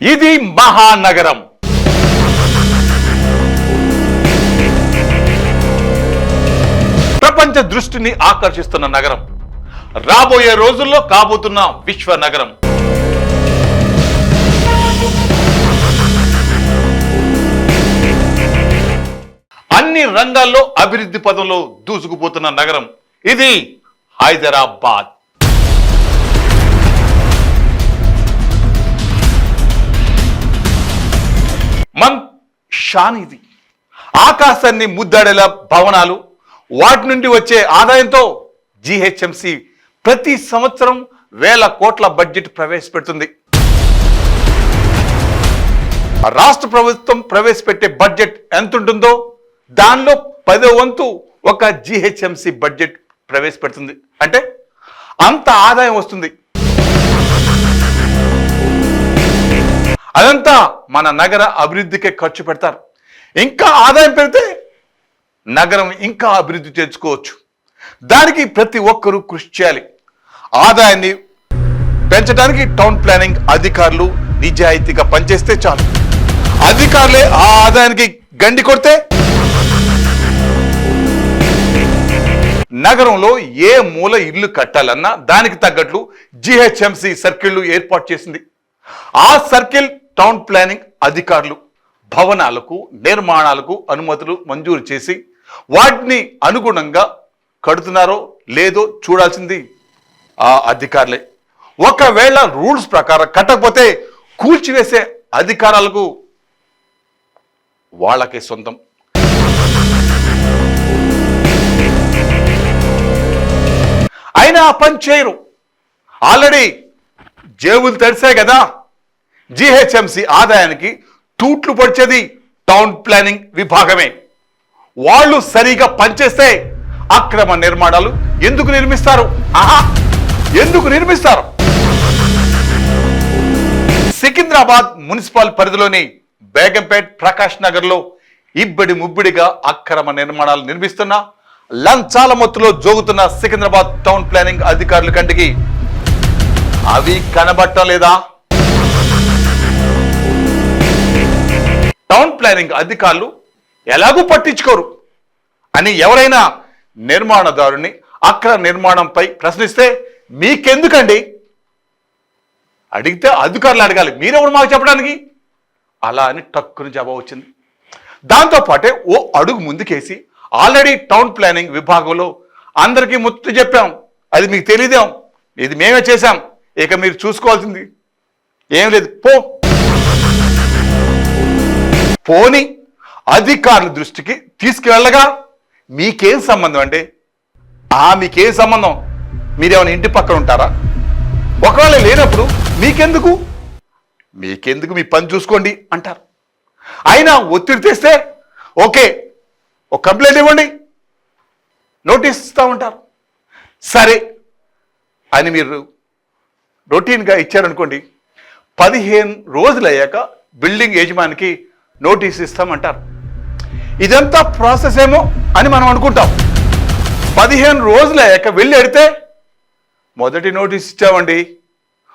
ఇది మహానగరం. ప్రపంచ దృష్టిని ఆకర్షిస్తున్న నగరం, రాబోయే రోజుల్లో కాబోతున్న విశ్వ నగరం. అన్ని రంగాల్లో అభివృద్ధి పదంలో దూసుకుపోతున్న నగరం ఇది హైదరాబాద్. మన్ షాన్ ఇది. ఆకాశాన్ని ముద్దాడేలా భవనాలు, వాటి నుండి వచ్చే ఆదాయంతో జిహెచ్ఎంసి ప్రతి సంవత్సరం వేల కోట్ల బడ్జెట్ ప్రవేశపెడుతుంది. రాష్ట్ర ప్రభుత్వం ప్రవేశపెట్టే బడ్జెట్ ఎంత ఉంటుందో దానిలో 10వ వంతు ఒక జిహెచ్ఎంసి బడ్జెట్ ప్రవేశపెడుతుంది. అంటే అంత ఆదాయం వస్తుంది. అదంతా మన నగర అభివృద్ధికే ఖర్చు పెడతారు. ఇంకా ఆదాయం పెడితే నగరం ఇంకా అభివృద్ధి చేసుకోవచ్చు. దానికి ప్రతి ఒక్కరూ కృషి చేయాలి. ఆదాయాన్ని పెంచడానికి టౌన్ ప్లానింగ్ అధికారులు నిజాయితీగా పనిచేస్తే చాలు. అధికారులే ఆ ఆదాయానికి గండి కొడితే నగరంలో ఏ మూల ఇల్లు కట్టాలన్నా దానికి తగ్గట్లు జిహెచ్ఎంసి సర్కిళ్లు ఏర్పాటు చేసింది. ఆ సర్కిల్ టౌన్ ప్లానింగ్ అధికారులు భవనాలకు, నిర్మాణాలకు అనుమతులు మంజూరు చేసి వాటిని అనుగుణంగా కడుతున్నారో లేదో చూడాల్సింది ఆ అధికారులే. ఒకవేళ రూల్స్ ప్రకారం కట్టకపోతే కూల్చివేసే అధికారాలకు వాళ్ళకే సొంతం. అయినా ఆ పని చేయరు. ఆల్రెడీ జేబులు తడిసాయి కదా. జిహెచ్ఎంసి ఆదాయానికి తూట్లు పొడిచేది టౌన్ ప్లానింగ్ విభాగమే. వాళ్ళు సరిగా పనిచేస్తే అక్రమ నిర్మాణాలు ఎందుకు నిర్మిస్తారు? ఎందుకు నిర్మిస్తారు? సికింద్రాబాద్ మున్సిపల్ పరిధిలోని బేగంపేట్, ప్రకాష్ నగర్ లో ఇబ్బడి ముబ్బడిగా అక్రమ నిర్మాణాలు నిర్మిస్తున్న, లంచాల మొత్తులో జోగుతున్న సికింద్రాబాద్ టౌన్ ప్లానింగ్ అధికారుల కంటికి అవి కనబట్టం లేదా? టౌన్ ప్లానింగ్ అధికారులు ఎలాగూ పట్టించుకోరు అని ఎవరైనా నిర్మాణదారుని అక్రమ నిర్మాణంపై ప్రశ్నిస్తే మీకెందుకండి? అడిగితే అధికారులు అడగాలి, మీరెవరు మాకు చెప్పడానికి? అలా అని టక్కుని జవాబు వచ్చింది. దాంతోపాటే ఓ అడుగు ముందుకేసి ఆల్రెడీ టౌన్ ప్లానింగ్ విభాగంలో అందరికీ ముత్తు చెప్పాం, అది మీకు తెలియదేం, ఇది మేమే చేశాం, ఇక మీరు చూసుకోవాల్సింది ఏం లేదు, పోని అధికారుల దృష్టికి తీసుకువెళ్ళగా మీకేం సంబంధం అంటే? మీకేం సంబంధం? మీరేమైనా ఇంటి పక్కన ఉంటారా? ఒకవేళ లేనప్పుడు మీకెందుకు మీ పని చూసుకోండి అంటారు. అయినా ఒత్తిడి తెస్తే ఓకే, ఒక కంప్లైంట్ ఇవ్వండి, నోటీస్ ఇస్తా ఉంటారు. సరే అని మీరు రొటీన్గా ఇచ్చారనుకోండి, 15 రోజులు అయ్యాక బిల్డింగ్ యజమానికి నోటీస్ ఇస్తామంటారు. ఇదంతా ప్రాసెస్ ఏమో అని మనం అనుకుంటాం. 15 రోజులు అయ్యాక వెళ్ళి అడిగితే మొదటి నోటీస్ ఇచ్చామండి,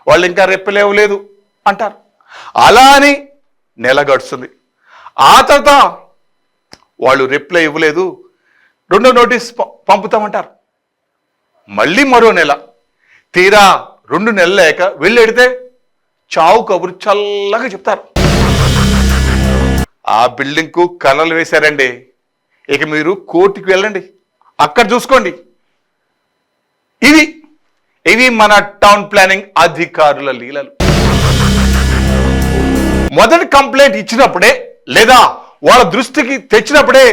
వాళ్ళు ఇంకా రెప్పలేవలేదు అంటారు. అలా అని నెల గడుస్తుంది. ఆ తర్వాత వాళ్ళు రిప్లై ఇవ్వలేదు, 2వ నోటీస్ పంపుతామంటారు. మళ్ళీ మరో నెల. తీరా 2 నెలలు అయ్యాక వెళ్ళి అడిగితే చావు కబురు చల్లగా చెప్తారు. ఆ బిల్డింగ్కు కలలు వేశారండి, ఇక మీరు కోర్టుకి వెళ్ళండి, అక్కడ చూసుకోండి. ఇవి మన టౌన్ ప్లానింగ్ అధికారుల లీలలు. మొదటి కంప్లైంట్ ఇచ్చినప్పుడే లేదా వాళ్ళ దృష్టికి తెచ్చినప్పుడే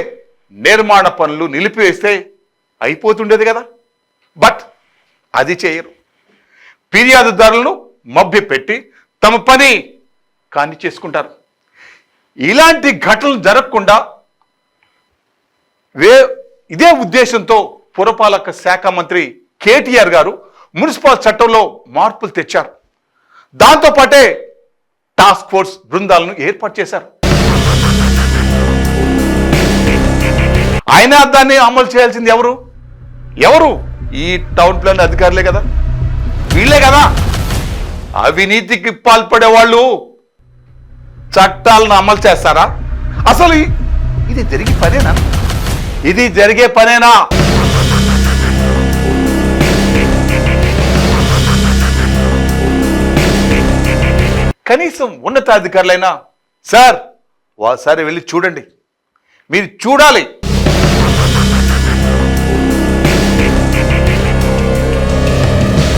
నిర్మాణ పనులు నిలిపివేస్తే అయిపోతుండేది కదా. బట్ అది చేయరు. ఫిర్యాదుదారులను మభ్యపెట్టి తమ పని కాని చేసుకుంటారు. ఇలాంటి ఘటనలు జరగకుండా ఇదే ఉద్దేశంతో పురపాలక శాఖ మంత్రి కేటీఆర్ గారు మున్సిపల్ చట్టంలో మార్పులు తెచ్చారు. దాంతోపాటే టాస్క్ ఫోర్స్ బృందాలను ఏర్పాటు చేశారు. అయినా దాన్ని అమలు చేయాల్సింది ఎవరు? ఈ టౌన్ ప్లాన్ అధికారులే కదా, వీళ్ళే కదా. అవినీతికి పాల్పడే వాళ్ళు చట్టాలను అమలు చేస్తారా? అసలు ఇది జరిగే పనేనా? ఇది జరిగే పనేనా? కనీసం ఉన్నతాధికారులైనా సార్ ఒకసారి వెళ్ళి చూడండి, మీరు చూడాలి.